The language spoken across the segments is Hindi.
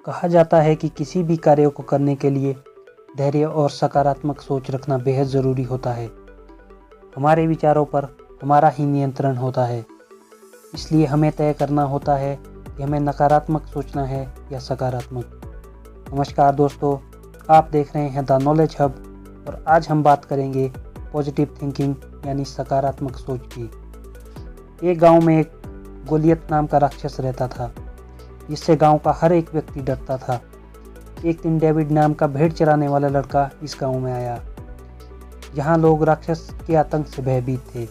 कहा जाता है कि किसी भी कार्य को करने के लिए धैर्य और सकारात्मक सोच रखना बेहद ज़रूरी होता है। हमारे विचारों पर हमारा ही नियंत्रण होता है, इसलिए हमें तय करना होता है कि हमें नकारात्मक सोचना है या सकारात्मक। नमस्कार दोस्तों, आप देख रहे हैं द नॉलेज हब और आज हम बात करेंगे पॉजिटिव थिंकिंग यानी सकारात्मक सोच की। एक गांव में एक गोलियत नाम का राक्षस रहता था, जिससे गांव का हर एक व्यक्ति डरता था। एक दिन डेविड नाम का भेड़ चराने वाला लड़का इस गांव में आया, जहां लोग राक्षस के आतंक से भयभीत थे।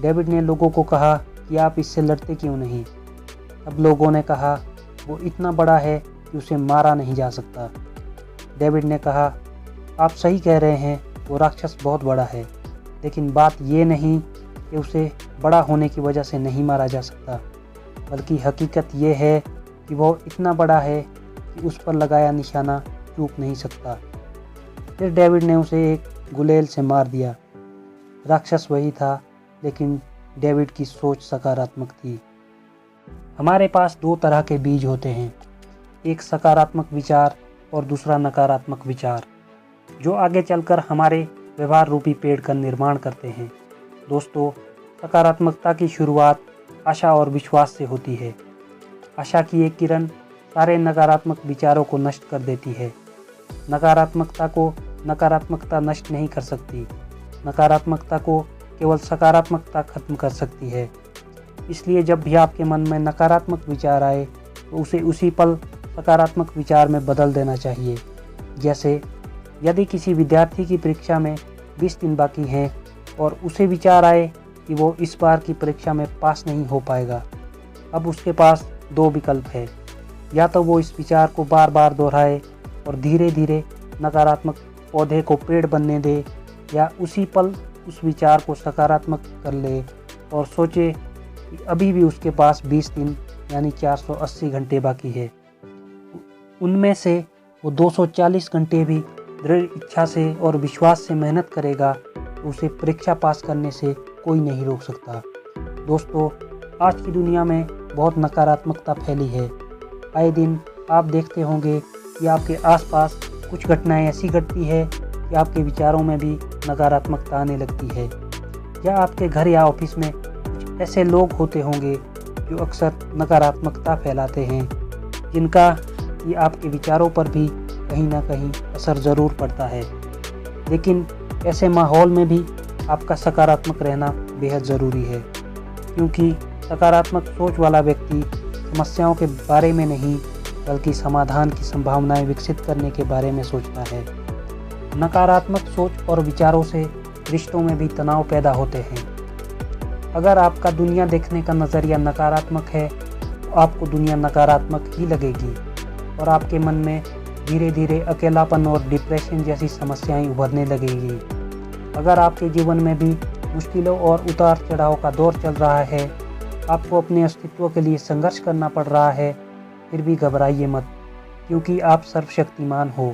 डेविड ने लोगों को कहा कि आप इससे लड़ते क्यों नहीं। अब लोगों ने कहा वो इतना बड़ा है कि उसे मारा नहीं जा सकता। डेविड ने कहा आप सही कह रहे हैं, वो राक्षस बहुत बड़ा है, लेकिन बात ये नहीं कि उसे बड़ा होने की वजह से नहीं मारा जा सकता, बल्कि हकीकत ये है कि वो इतना बड़ा है कि उस पर लगाया निशाना चूक नहीं सकता। फिर डेविड ने उसे एक गुलेल से मार दिया। राक्षस वही था, लेकिन डेविड की सोच सकारात्मक थी। हमारे पास दो तरह के बीज होते हैं, एक सकारात्मक विचार और दूसरा नकारात्मक विचार, जो आगे चलकर हमारे व्यवहार रूपी पेड़ का निर्माण करते हैं। दोस्तों, सकारात्मकता की शुरुआत आशा और विश्वास से होती है। आशा की एक किरण सारे नकारात्मक विचारों को नष्ट कर देती है। नकारात्मकता को नकारात्मकता नष्ट नहीं कर सकती, नकारात्मकता को केवल सकारात्मकता खत्म कर सकती है। इसलिए जब भी आपके मन में नकारात्मक विचार आए तो उसे उसी पल सकारात्मक विचार में बदल देना चाहिए। जैसे यदि किसी विद्यार्थी की परीक्षा में 20 दिन बाकी हैं और उसे विचार आए कि वो इस बार की परीक्षा में पास नहीं हो पाएगा, अब उसके पास दो विकल्प है। या तो वो इस विचार को बार बार दोहराए और धीरे धीरे नकारात्मक पौधे को पेड़ बनने दे, या उसी पल उस विचार को सकारात्मक कर ले और सोचे कि अभी भी उसके पास 20 दिन यानी 480 घंटे बाकी है। उनमें से वो 240 घंटे भी दृढ़ इच्छा से और विश्वास से मेहनत करेगा तो उसे परीक्षा पास करने से कोई नहीं रोक सकता। दोस्तों, आज की दुनिया में बहुत नकारात्मकता फैली है। आए दिन आप देखते होंगे कि आपके आसपास कुछ घटनाएं ऐसी घटती है कि आपके विचारों में भी नकारात्मकता आने लगती है। या आपके घर या ऑफिस में कुछ ऐसे लोग होते होंगे जो अक्सर नकारात्मकता फैलाते हैं, जिनका कि आपके विचारों पर भी कहीं ना कहीं असर ज़रूर पड़ता है। लेकिन ऐसे माहौल में भी आपका सकारात्मक रहना बेहद ज़रूरी है, क्योंकि सकारात्मक सोच वाला व्यक्ति समस्याओं के बारे में नहीं बल्कि समाधान की संभावनाएं विकसित करने के बारे में सोचता है। नकारात्मक सोच और विचारों से रिश्तों में भी तनाव पैदा होते हैं। अगर आपका दुनिया देखने का नज़रिया नकारात्मक है तो आपको दुनिया नकारात्मक ही लगेगी और आपके मन में धीरे धीरे अकेलापन और डिप्रेशन जैसी समस्याएं उभरने लगेगी। अगर आपके जीवन में भी मुश्किलों और उतार चढ़ाव का दौर चल रहा है, आपको अपने अस्तित्व के लिए संघर्ष करना पड़ रहा है, फिर भी घबराइए मत, क्योंकि आप सर्वशक्तिमान हो।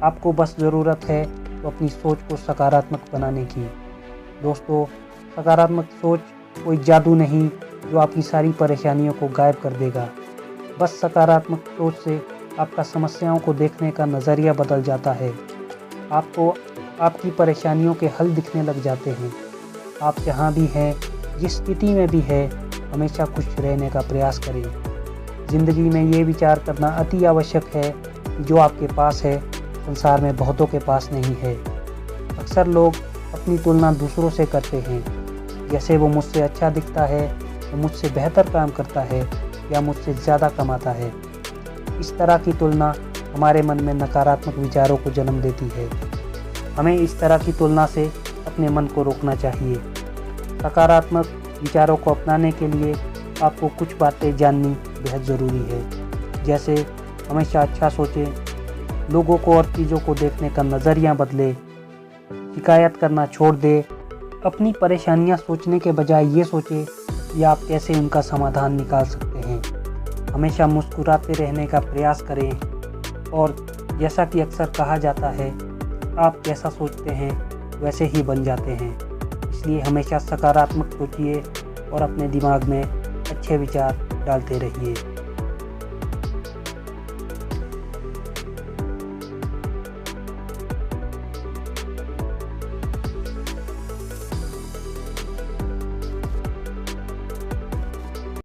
आपको बस ज़रूरत है तो अपनी सोच को सकारात्मक बनाने की। दोस्तों, सकारात्मक सोच कोई जादू नहीं जो आपकी सारी परेशानियों को गायब कर देगा। बस सकारात्मक सोच से आपका समस्याओं को देखने का नज़रिया बदल जाता है। आपको आपकी परेशानियों के हल दिखने लग जाते हैं। आप जहाँ भी हैं, जिस स्थिति में भी है, हमेशा खुश रहने का प्रयास करें। ज़िंदगी में ये विचार करना अति आवश्यक है कि जो आपके पास है संसार में बहुतों के पास नहीं है। अक्सर लोग अपनी तुलना दूसरों से करते हैं, जैसे वो मुझसे अच्छा दिखता है, वो मुझसे बेहतर काम करता है या मुझसे ज़्यादा कमाता है। इस तरह की तुलना हमारे मन में नकारात्मक विचारों को जन्म देती है। हमें इस तरह की तुलना से अपने मन को रोकना चाहिए। सकारात्मक विचारों को अपनाने के लिए आपको कुछ बातें जाननी बेहद ज़रूरी है। जैसे हमेशा अच्छा सोचें, लोगों को और चीज़ों को देखने का नज़रिया बदले, शिकायत करना छोड़ दे, अपनी परेशानियां सोचने के बजाय ये सोचें कि आप कैसे उनका समाधान निकाल सकते हैं। हमेशा मुस्कुराते रहने का प्रयास करें और जैसा कि अक्सर कहा जाता है, आप जैसा सोचते हैं वैसे ही बन जाते हैं। इसलिए हमेशा सकारात्मक सोचिए और अपने दिमाग में अच्छे विचार डालते रहिए।